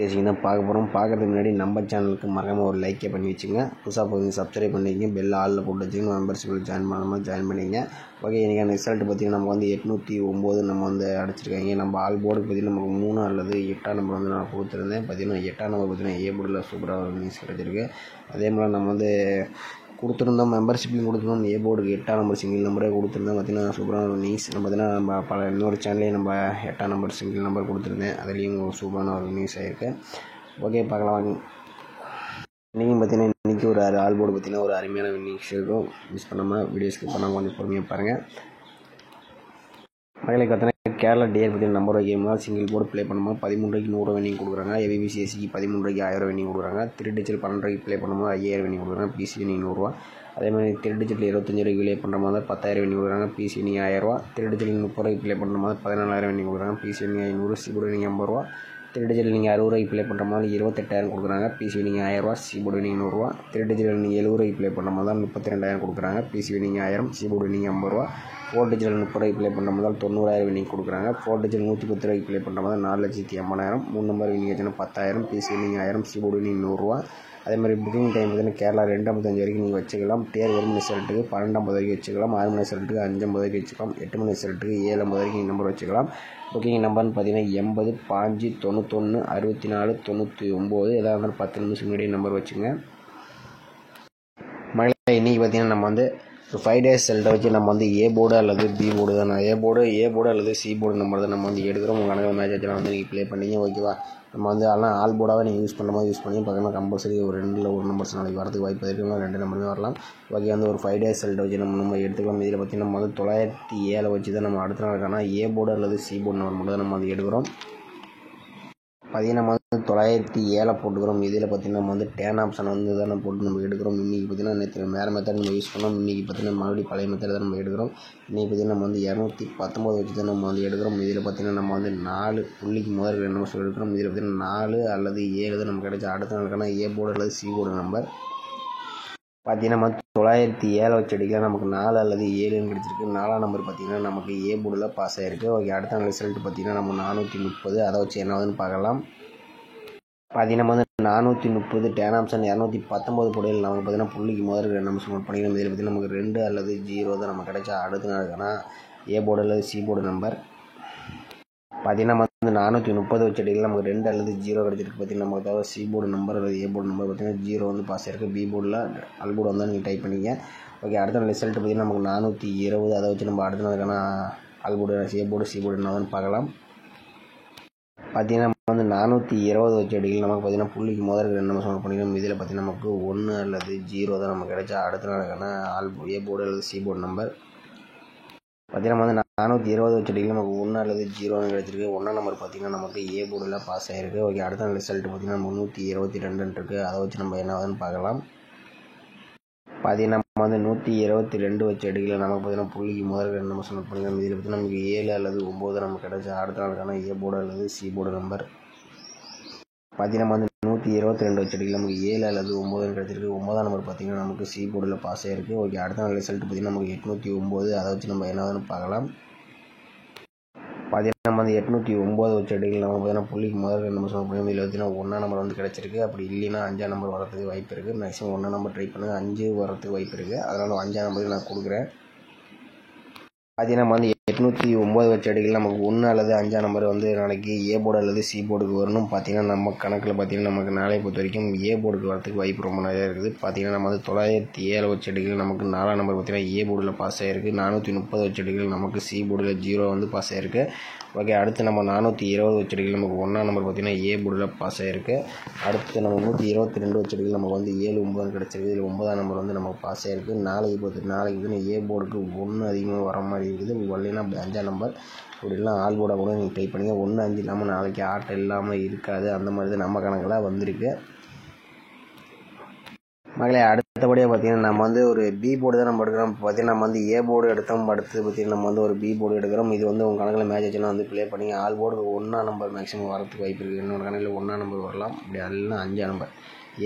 பேசிங்க தான் பார்க்க போகிறோம். பார்க்குறதுக்கு முன்னாடி நம்ம சேனலுக்கு மறக்காமல் ஒரு லைக்கே பண்ணி வச்சுங்க. புதுசாக போய் சப்ஸ்கிரைப் பண்ணிங்க, பெல் ஆளில் போட்டு வச்சுங்க. மெம்பர்ஷிப்பில் ஜாயின் பண்ணாமல் ஜாயின் பண்ணிங்க. ஓகே, இன்றைக்கான ரிசல்ட் பார்த்திங்கன்னா நம்ம வந்து 809 நம்ம வந்து அடிச்சிருக்காங்க. நம்ம ஆல் போர்டுக்கு பார்த்திங்கன்னா நமக்கு 3 அல்லது 8ஆம் நம்பர் வந்து நான் கொடுத்துருந்தேன். பார்த்திங்கன்னா 8ஆம் நம்பர் பார்த்திங்கன்னா ஏ போர்டில் சூப்பராக ஒரு நியூஸ் கிடச்சிருக்கு. அதே மாதிரி நம்ம வந்து கொடுத்துருந்தோம், மெம்பர்ஷிப்லையும் கொடுத்துருந்தோம். ஏ போர்டுக்கு 8ஆம் நம்பர் சிங்கிள் நம்பரே கொடுத்துருந்தோம். பார்த்திங்கன்னா சூப்பரான ஒரு நியூஸ். நம்ம பார்த்திங்கன்னா நம்ம பல இன்னொரு சேனல்லையும் நம்ம 8ஆம் நம்பர் சிங்கிள் நம்பர் கொடுத்துருந்தேன். அதுலேயும் ஒரு சூப்பரான ஒரு நியூஸ் ஆகிருக்கு. ஓகே, பார்க்கலாம் வாங்க. இன்றைக்கும் பார்த்திங்கன்னா இன்றைக்கி ஒரு ஆல் போர்டு பார்த்திங்கன்னா ஒரு அருமையான நியூஸ் இருக்கும். மிஸ் பண்ணாமல் வீடியோ ஸ்கிப் பண்ணாமல் கொஞ்சம் பொறுமையாக பாருங்கள். மகளுக்கு பார்த்தீங்கன்னா கேரளா டிஆர் பார்த்திங்கன்னா நம்பர் வைக்கணும்னா சிங்கிள் போர்டு ப்ளே பண்ணும்போது 13 ரூபாய்க்கு 100 வெனிங் கொடுக்குறாங்க. ஏபிபிசி எஸ்சிக்கு 13 ரூபாய்க்கு 1000 வெனிங் கொடுக்குறாங்க. 3 டிஜிட் 12 ரூபாய்க்கு ப்ளே பண்ணும்போது 5000 வெனிங் கொடுக்குறாங்க. பிசி வெனிங் 100 ரூபா. அதே மாதிரி 3 டிஜிட்டில் 25 ரூபாய்க்கு ப்ளே பண்ணுற மாதிரி 10,000 வெனிங் கொடுக்குறாங்க. பிசி வெனிங் 1000 ரூபா. 3 டிஜிட்டில் 30 ரூபாய்க்கு ப்ளே பண்ணுற மாதிரி 14,000 வெனிங் கொடுக்குறாங்க. பிசி வெனிங் 500, சிபோர்டு வெனிங் 50 ரூபா. 3 டிஜிட்டில் நீங்கள் 60 ரூபாய்க்கு ப்ளே பண்ணுற மாதிரி 28,000 கொடுக்குறாங்க. பிசி வெனிங் 1000 ரூபா, சிபோர்டு வெனிங் 100 ரூபா. 3 டிஜிட்டில் நீங்கள் 70 ரூபாய்க்கு ப்ளே பண்ணுற மாதிரி 32,000 கொடுக்குறாங்க. பிசி வெனிங் 1000, சிபோர்டு வெனிங் 50 ரூபா. 4 டிஜிட்டல் 30 ரூபாய்க்கு ப்ளே பண்ணுற மாதிரி 90,000 வினிங் கொடுக்குறாங்க. 4 டிஜிட்டல் 110 ரூபாய்க்கு ப்ளே பண்ணுற மாதிரி 4,80,000. 3 நம்பர் வினிங் வச்சுன்னா 10,000. பிசி வினிங் 1000, சிபோர்டு வினிங் 100 ரூபா. அதே மாதிரி புக்கிங் டைம் பார்த்தீங்கன்னா கேரளா 2:55 வரைக்கும் நீங்கள் வச்சுக்கலாம். தேர் 1 மணி ரிசல்ட்டுக்கு 12:50 வரைக்கும் வச்சுக்கலாம். 6 மணி ரிசல்ட்டுக்கு 5:50 வரைக்கும் வச்சுக்கலாம். 8 மணி ரிசல்ட்டுக்கு 7:50 வரைக்கும் நம்பர் வச்சுக்கலாம். புக்கிங் நம்பர்னு பார்த்தீங்கன்னா 80 5 91 64 99. எதாக இருந்தாலும் 10 நிமிஷம் முன்னாடி நம்பர் வச்சுங்க. மகளே, இன்றைக்கி பார்த்தீங்கன்னா நம்ம வந்து 5 days ரிசல்ட்டை வச்சு நம்ம வந்து ஏ போர்டு அல்லது பி போர்டு தான், ஏ போர்டு அல்லது சி போர்டு நம்பர் தான் நம்ம வந்து எடுக்கிறோம். உங்கள் கணக்கு மேட்ச் வச்சுலாம் வந்து நீங்கள் ப்ளே பண்ணிங்க. ஓகேவா? நம்ம வந்து அதெல்லாம் ஆல் போர்டாகவே நீங்கள் யூஸ் பண்ணுற மாதிரி யூஸ் பண்ணி பார்க்கணும். கம்பல்சரி ஒரு 2ல் ஒரு நம்பர்ஸ் நாளைக்கு வரதுக்கு வாய்ப்பு இருக்குன்னா 2 நம்பருமே வரலாம். ஓகே, வந்து ஒரு 5 days ரிசல்ட்டை வச்சு நம்ம எடுத்துக்கலாம். இதில் பார்த்திங்கன்னா நம்ம வந்து 907 வச்சு தான் நம்ம அடுத்த நாளுக்கான ஏ போர்டு அல்லது சி போர்டு நம்பர் மட்டும் தான் நம்ம வந்து எடுக்கிறோம். பார்த்திங்கன்னா நம்ம வந்து 907 போட்டுக்கிறோம். இதில் பார்த்திங்கன்னா நம்ம வந்து டேன் ஆப்ஷன் வந்து தான் போட்டு நம்ம எடுக்கிறோம். இன்றைக்கி பார்த்திங்கன்னா நேற்று வேறு மெத்தட் நம்ம யூஸ் பண்ணோம். இன்றைக்கி பார்த்திங்கன்னா மறுபடியும் பழைய மெத்தட் தான் நம்ம எடுக்கிறோம். இன்றைக்கி பார்த்திங்கன்னா நம்ம வந்து 219 வச்சு தான் நம்ம வந்து எடுக்கிறோம். இதில் பார்த்திங்கன்னா நம்ம வந்து 4 புள்ளிக்கு முதல் 2 நம்பர் எடுக்கிறோம். இதில் பார்த்திங்கன்னா 4 அல்லது 7 தான் நமக்கு கிடைச்ச அடுத்த நாளுக்கான ஏ போர்டு அல்லது சி போர்டு நம்பர். பார்த்திங்கன்னா நம்ம 907 வச்சு அடிக்கலாம். நமக்கு 4 அல்லது 7ன்னு கிடச்சிருக்கு. 4ஆம் நம்பர் பார்த்திங்கன்னா நமக்கு ஏ போர்டில் பாஸ் ஆகிருக்கு. ஓகே, அடுத்த நாள் ரிசல்ட் பார்த்திங்கன்னா நம்ம 430. அதை வச்சு என்னதுன்னு பார்க்கலாம். பார்த்திங்கன்னா நம்ம வந்து 430 டேன் ஆப்ஷன் 219 போடையில் நமக்கு பார்த்திங்கன்னா புள்ளிக்கு முதல் 2 நிமிஷம் நோட் பண்ணிக்கலாம். இதில் பார்த்திங்கன்னா நமக்கு 2 அல்லது 0 தான் நமக்கு கிடைச்சா அடுத்த நாளுக்கான ஏ போர்டு அல்லது சி போர்டு நம்பர். பார்த்திங்கன்னா நம்ம வந்து 430 வச்சு அடிக்கலாம். நமக்கு 2 அல்லது 0 கிடச்சிருக்கு. பார்த்திங்கன்னா நமக்கு தேவை சி போர்டு நம்பர் அல்லது ஏ போர்டு நம்பர். பார்த்திங்கன்னா 0 வந்து பாஸ் ஆகிருக்கு. பி போர்டில் அல் போர்டு வந்தால் நீங்கள் டைப் பண்ணிங்க. ஓகே, அடுத்த நாள் ரிசல்ட் பார்த்திங்கன்னா நமக்கு 420. அதை வச்சு நம்ம அடுத்த நாளுக்கான all board A board C board என்னதுன்னு பார்க்கலாம். பார்த்திங்கன்னா நம்ம வந்து 420 வச்சு அடிக்கலாம். நமக்கு பார்த்திங்கன்னா புள்ளிக்கு முதல் 2 நிமிஷம் நோட் பண்ணிக்கலாம். இதில் பார்த்திங்கன்னா நமக்கு 1 அல்லது 0 தான் நமக்கு கிடைச்சா அடுத்த நாளுக்கான ஏ போர்டு அல்லது சி போர்டு நம்பர். பார்த்திங்கன்னா நம்ம வந்து 420 வச்சு அடிக்கலாம். நமக்கு 1 அல்லது 0ன்னு கிடச்சிருக்கு. 1ஆம் நம்பர் பார்த்திங்கன்னா நமக்கு ஏ போர்டில் பாஸ் ஆகிருக்கு. ஓகே, அடுத்த நாள் ரிசல்ட் பார்த்திங்கன்னா 322 இருக்குது. அதை வச்சு நம்ம என்னதுன்னு பார்க்கலாம். பார்த்திங்கன்னா நம்ம வந்து 122 வச்சு அடிக்கலாம். நமக்கு பார்த்திங்கன்னா புள்ளிக்கு முதல் 2 நிமிஷம் நோட் பண்ணிக்கலாம். இதில் பார்த்திங்கன்னா நமக்கு 7 அல்லது 9 நமக்கு கிடைச்சா அடுத்த நாளுக்கான ஏ போர்டு அல்லது சி போர்டு நம்பர். பார்த்திங்கன்னா நம்ம வந்து 122 வச்சு அடிக்கலாம். நமக்கு 7 அல்லது 9ன்னு கிடச்சிருக்கு. 9ஆம் நம்பர் பார்த்திங்கன்னா நமக்கு சி போர்டில் பாஸ் ஆகிருக்கு. ஓகே, அடுத்த நாள் ரிசல்ட் பார்த்திங்கன்னா நமக்கு 809. அதை வச்சு நம்ம என்னதுன்னு பார்க்கலாம். பார்த்திங்கன்னா நம்ம வந்து 809 வச்சு அடிக்கலாம். நம்ம பார்த்திங்கன்னா புள்ளிக்கு முதல் 2 நிமிஷம் நோட் பண்ணி இதில் பார்த்திங்கன்னா 1ஆம் நம்பர் வந்து கிடச்சிருக்கு. அப்படி இல்லைன்னா 5ஆம் நம்பர் வரதுக்கு வாய்ப்பு இருக்குது. மேக்ஸிமம் 1ஆம் நம்பர் ட்ரை பண்ணுங்கள். 5 வரதுக்கு வாய்ப்பு இருக்குது. அதனால் 5ஆம் நம்பருக்கு நான் கொடுக்குறேன். பார்த்திங்கன்னா நம்ம வந்து 809 வச்சு அடிக்கலாம். நமக்கு 1 அல்லது 5ஆம் நம்பர் வந்து நாளைக்கு ஏ போர்டு அல்லது சி போர்டுக்கு வரணும். பார்த்திங்கன்னா நம்ம கணக்கில் பார்த்திங்கன்னா நமக்கு நாளை பொறுத்த வரைக்கும் ஏ போர்டுக்கு வரதுக்கு வாய்ப்பு ரொம்ப நிறையா இருக்குது. பார்த்திங்கன்னா நம்ம வந்து 907 வச்சு அடிக்கலாம். நமக்கு 4ஆம் நம்பர் பார்த்திங்கன்னா ஏ போர்டில் பாஸ் ஆகிருக்கு. 430 வச்சு அடிக்கலாம். நமக்கு சி போர்டில் 0 வந்து பாஸ் ஆகிருக்கு. ஓகே, அடுத்து நம்ம 420 வச்சு அடிக்கலாம். நமக்கு 1ஆம் நம்பர் பார்த்திங்கன்னா ஏ போர்டில் பாஸ் ஆகிருக்கு. அடுத்து நம்ம 122 வச்சு அடிக்கலாம். நமக்கு வந்து 7 9 கிடச்சிருக்கு. இதில் 9ஆம் நம்பர் வந்து நமக்கு பாஸ் ஆகிருக்கு. நாளைக்கு பார்த்திங்கன்னா ஏ போர்டுக்கு 1 அதிகமாக வர மாதிரி இருக்குது. வரலைன்னா அப்படி 5ஆம் நம்பர் அப்படி இல்லைனா ஆல் போர்டாக கூட நீங்கள் டைப் பண்ணிங்க. 1 5 இல்லாமல் நாளைக்கு ஆட்டம் இல்லாமல் இருக்காது. அந்த மாதிரி தான் நம்ம கணக்கில் வந்திருக்கு. மகளே, அடுத்தபடியாக பார்த்திங்கன்னா நம்ம வந்து ஒரு பி போர்டு தான் நம்ம எடுக்கிறோம். பார்த்திங்கன்னா நம்ம வந்து ஏ போர்டு எடுத்தோம். அடுத்து பார்த்திங்கன்னா நம்ம வந்து ஒரு பி போர்டு எடுக்கிறோம். இது வந்து உங்கள் கணக்கில் மேட்ச் ஆச்சுன்னா வந்து ப்ளே பண்ணிங்க. ஆல் போர்டுக்கு 1ஆம் நம்பர் மேக்ஸிமம் வரதுக்கு வாய்ப்பு இருக்குது. என்னோட கணக்கில் 1ஆம் நம்பர் வரலாம். அப்படி இல்லைனா 5ஆம் நம்பர்.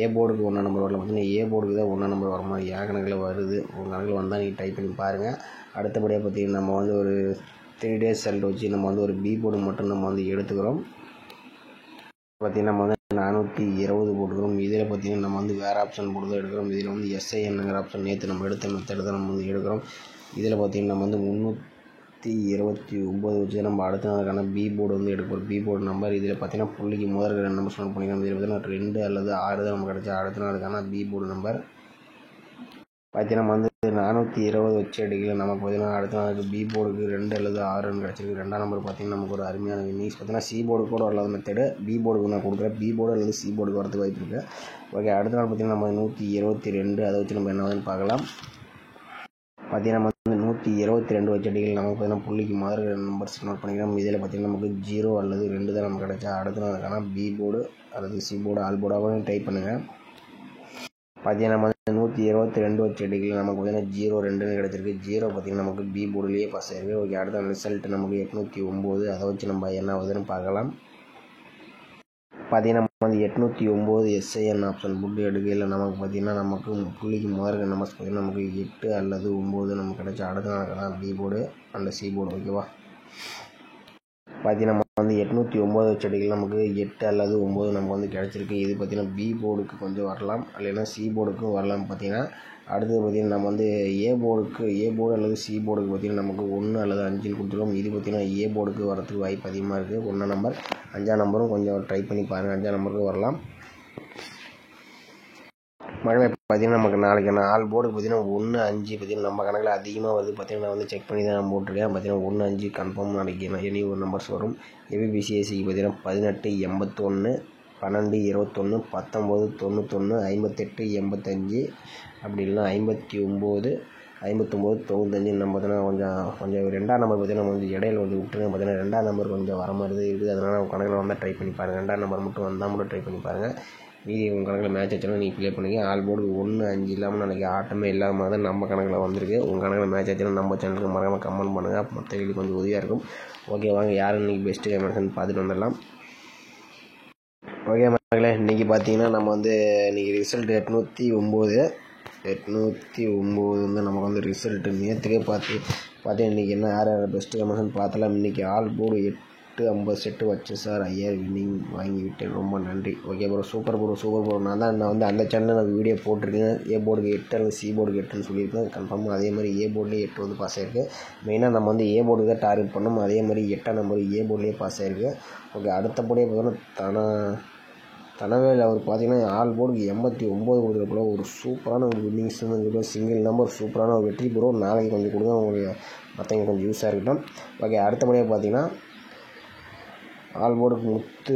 ஏ போர்டுக்கு 1ஆம் நம்பர் வரலாம். பார்த்திங்கன்னா ஏ போர்டுக்கு தான் 1ஆம் நம்பர் வர மாதிரி என் கணக்கில் வருது. உங்கள் கணக்கில் வந்தால் நீங்கள் டைப் பண்ணி பாருங்கள். அடுத்தபடியாக பார்த்திங்கன்னா நம்ம வந்து ஒரு 3 days ரிசல்ட் வச்சு நம்ம வந்து ஒரு பி போர்டு மட்டும் நம்ம வந்து எடுத்துக்கிறோம். பார்த்திங்கன்னா நம்ம வந்து 420 போட்டுக்கிறோம். இதில் பார்த்திங்கன்னா நம்ம வந்து வேறு ஆப்ஷன் போட்டு தான் எடுக்கிறோம். இதில் வந்து SINங்கிற ஆப்ஷன் நேற்று நம்ம எடுத்த மெத்தட் தான் நம்ம வந்து எடுக்கிறோம். இதில் பார்த்திங்கன்னா நம்ம வந்து 329 வச்சு நம்ம அடுத்த நாளுக்கான பி போர்டு வந்து எடுக்கிறோம். பி போர்டு நம்பர் இதில் பார்த்திங்கன்னா புள்ளிக்கு முதல் 2 நம்பர் நோட் பண்ணிக்கலாம். இதில் பார்த்திங்கன்னா 2 அல்லது 6 தான் நமக்கு கிடச்சா அடுத்த நாளுக்கான பி போர்டு நம்பர் பார்த்திங்கன்னா நம்ம வந்து 420 வச்சு எடுக்கல. நமக்கு பார்த்திங்கன்னா அடுத்த நாளுக்கு பி போர்டுக்கு 2 அல்லது 6 கிடச்சிருக்கு. 2ஆம் நம்பர் பார்த்திங்கன்னா நமக்கு ஒரு அருமையான வின்னிங்ஸ். பார்த்திங்கன்னா சி போர்டு கூட வரலாத மெத்தடு பி போர்டுக்கு நான் கொடுக்குறேன். பி போர்டு அல்லது சி போர்டுக்கு வரதுக்கு வாய்ப்பு இருக்குது. ஓகே, அடுத்த நாள் பார்த்திங்கன்னா நம்ம 122 அதை வச்சு நம்ம என்ன ஆகுதுன்னு பார்க்கலாம். பார்த்திங்கன்னா நம்ம வந்து 122 வச்சு அடிக்கல. நமக்கு பார்த்திங்கன்னா புள்ளிக்கு மாதிரி நம்பர்ஸ் நோட் பண்ணிக்கலாம். இதில் பார்த்திங்கன்னா நமக்கு 0 அல்லது 2 தான் நமக்கு கிடச்சா அடுத்த நாளுக்கான பி போர்டு அல்லது சி போர்டு ஆல் போர்டாகவும் டைப் பண்ணுங்கள். பார்த்திங்கன்னா நம்ம 122 வச்சு எடுக்கல. நமக்கு பார்த்திங்கன்னா 0-2 கிடச்சிருக்கு. 0 பார்த்திங்கன்னா நமக்கு பி போர்டுலேயே பாஸ் ஆகிருக்கு. ஓகே, அடுத்த ரிசல்ட் நமக்கு 809 அதை வச்சு நம்ம என்ன ஆகுதுன்னு பார்க்கலாம். பார்த்திங்கன்னா நம்ம வந்து 809 SIN ஆப்ஷன் போட்டு எடுக்கையில் நமக்கு பார்த்திங்கன்னா நமக்கு புள்ளிக்கு முதல் நம்பர்ஸ் பார்த்திங்கன்னா நமக்கு 8 அல்லது 9 நமக்கு கிடச்சா அடுத்த நாளுக்கான பி போர்டு அல்ல சி போர்டு. ஓகேவா, பார்த்திங்கன்னா நம்ம வந்து 809 வச்சு அடிக்கல. நமக்கு 8 அல்லது 9 நமக்கு வந்து கிடச்சிருக்கு. இது பார்த்திங்கன்னா பி போர்டுக்கு கொஞ்சம் வரலாம், இல்லைன்னா சி போர்டுக்கும் வரலாம். பார்த்திங்கன்னா அடுத்தது பார்த்திங்கன்னா நம்ம வந்து ஏ போர்டு அல்லது சி போர்டுக்கு பார்த்திங்கன்னா நமக்கு 1 அல்லது 5 கொடுத்துருக்கோம். இது பார்த்திங்கன்னா ஏ போர்டுக்கு வரதுக்கு வாய்ப்பு அதிகமாக இருக்குது. 1ஆம் நம்பர் 5ஆம் நம்பரும் கொஞ்சம் ட்ரை பண்ணி பாருங்கள். 5ஆம் நம்பருக்கு வரலாம். மழை பார்த்திங்கன்னா நமக்கு நாளைக்கு ஆல் போர்டுக்கு பார்த்திங்கன்னா 1, 5 பார்த்திங்கன்னா நம்ம கணக்கில் அதிகமாக வருது. பார்த்திங்கன்னா நான் வந்து செக் பண்ணி தான் நான் போட்டிருக்கேன். பார்த்திங்கன்னா 1, 5 கன்ஃபார்ம் நாளைக்கு எனி ஒரு நம்பர்ஸ் வரும். ABCSக்கு பார்த்திங்கன்னா 18, 81, 12, 21, 19, 91, 58, 85 அப்படி இல்லைனா 59, 95 நம்ம பார்த்திங்கன்னா கொஞ்சம் 2ஆம் நம்பர் பார்த்திங்கன்னா நம்ம வந்து இடையில வந்து விட்டுருங்க. பார்த்திங்கன்னா 2ஆம் நம்பர் கொஞ்சம் வர மாதிரி இருக்குது. அதனால் உங்கள் கணக்கில் வந்தால் ட்ரை பண்ணி பாருங்கள். 2ஆம் நம்பர் மட்டும் வந்தால் மட்டும் ட்ரை பண்ணி பாருங்கள். மீதி உங்கள் கணக்கில் மேட்ச் ஆச்சுன்னா நீங்கள் ப்ளே பண்ணிங்க. ஆல் போர்டு 1, 5 இல்லாமல் நாளைக்கு ஆட்டமே இல்லாமல் தான் நம்ம கணக்கில் வந்திருக்கு. உங்கள் கணக்கில் மேட்ச் ஆச்சுன்னா நம்ம சேனலுக்கு மறக்காமல் கமெண்ட் பண்ணுங்கள். மற்ற வீடியோ கொஞ்சம் உதவியாக இருக்கும். ஓகே, வாங்க யார் இன்றைக்கி பெஸ்ட்டு கேமரான்னு பார்த்துட்டு வந்துடலாம். ஓகே மக்களே, இன்றைக்கி பார்த்தீங்கன்னா நம்ம வந்து இன்றைக்கி ரிசல்ட் 809 வந்து நமக்கு வந்து ரிசல்ட்டு நேற்றுக்கே பார்த்து இன்றைக்கி என்ன யார் பெஸ்ட்டு கேமரான்னு பார்த்தலாம். இன்றைக்கி ஆல் போர்டு 850 செட்டு வச்சு சார் 5000 வின்னிங் வாங்கி விட்டேன். ரொம்ப நன்றி. Okay bro, super bro. நான் வந்து அந்த சேனலில் நான் வீடியோ போட்டிருக்கேன். ஏ போர்டுக்கு 8 அல்லது சி போர்டுக்கு 8ன்னு சொல்லியிருக்கேன். கன்ஃபார்மாக அதே மாதிரி ஏ போர்ட்லேயே 8 வந்து பாஸ் ஆகிருக்கு. மெயினாக நம்ம வந்து ஏ போர்டுக்கு தான் டார்கெட் பண்ணோம். அதே மாதிரி 8ஆம் நம்பர் ஏ போர்ட்லேயே பாஸ் ஆகிருக்கு. ஓகே, அடுத்தபடியே பார்த்தோன்னா தனவேல் அவர் பார்த்திங்கன்னா ஆல் போர்டுக்கு 89 கொடுக்குறப்பல ஒரு சூப்பரான ஒரு வின்னிங்ஸ்னு சிங்கிள் நம்பர் சூப்பரான ஒரு வெற்றி ப்ரோ. நாளைக்கு கொஞ்சம் கொடுங்க, உங்களுக்கு மற்றவங்க கொஞ்சம் யூஸாக இருக்கட்டும். ஓகே, அடுத்தபடியாக பார்த்திங்கன்னா ஆல் போர்டுக்கு முத்து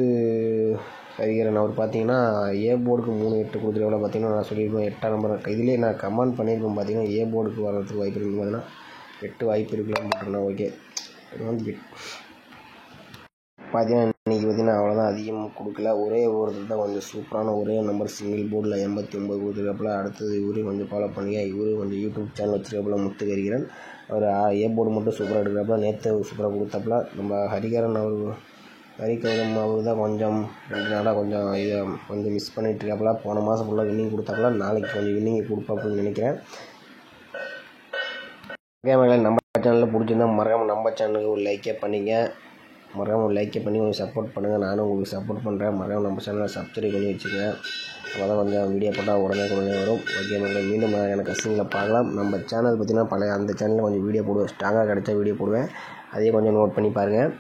ஹரிகரன் அவர் பார்த்திங்கன்னா ஏ போர்டுக்கு 3-8 கொடுத்துருக்கல. பார்த்திங்கன்னா நான் சொல்லியிருப்பேன் 8ஆம் நம்பர் இதிலே நான் கமெண்ட் பண்ணியிருக்கேன். பார்த்திங்கன்னா ஏ போர்டுக்கு வர்றதுக்கு வாய்ப்பு இருக்குது. பார்த்திங்கன்னா 8 வாய்ப்பு இருக்கலாம்னு போட்டிருந்தேன். ஓகே, இது வந்து பார்த்திங்கன்னா இன்றைக்கி பார்த்திங்கன்னா அவ்வளோதான், அதிகமாக கொடுக்கல. ஒரே ஒருத்தர் தான் கொஞ்சம் சூப்பரான ஒரே நம்பர் சிங்கிள் போர்டில் 89 கொடுத்துருக்கப்பல. அடுத்தது இவரு கொஞ்சம் ஃபாலோ பண்ணிங்க. இவரு கொஞ்சம் யூடியூப் சேனல் வச்சுருக்கப்பல முத்து ஹரிகரன் அவர் ஏ போர்டு மட்டும் சூப்பராக எடுக்கிறப்பல. நேற்று சூப்பராக கொடுத்தப்பல. நம்ம ஹரிகரன் ஹரிகரன் அவர் தான் கொஞ்சம் 2 நாளாக கொஞ்சம் மிஸ் பண்ணிகிட்டு இருக்காப்புல. போன மாதம் ஃபுல்லாக வின்னிங் கொடுத்தாப்புல. நாளைக்கு கொஞ்சம் வின்னிங் கொடுப்பாப்புன்னு நினைக்கிறேன். ஓகே மகளே, நம்ம சேனலில் பிடிச்சிருந்தா மறக்காமல் நம்ம சேனலுக்கு ஒரு லைக்கே பண்ணிங்க. மறக்காமல் லைக்கே பண்ணி கொஞ்சம் சப்போர்ட் பண்ணுங்கள். நானும் உங்களுக்கு சப்போர்ட் பண்ணுறேன். மறக்காமல் நம்ம சேனலை சப்ஸ்கிரைப் பண்ணி வச்சுங்க. அப்போ தான் கொஞ்சம் வீடியோ போட்டால் உடனே வரும். ஓகே மகளே, மீண்டும் எனக்கு கஷ்டங்களை பார்க்கலாம். நம்ம சேனல் பார்த்திங்கன்னா அந்த சேனலில் கொஞ்சம் வீடியோ போடுவேன். ஸ்ட்ராங்காக கிடைச்சா வீடியோ போடுவேன். அதையே கொஞ்சம் நோட் பண்ணி பாருங்கள்.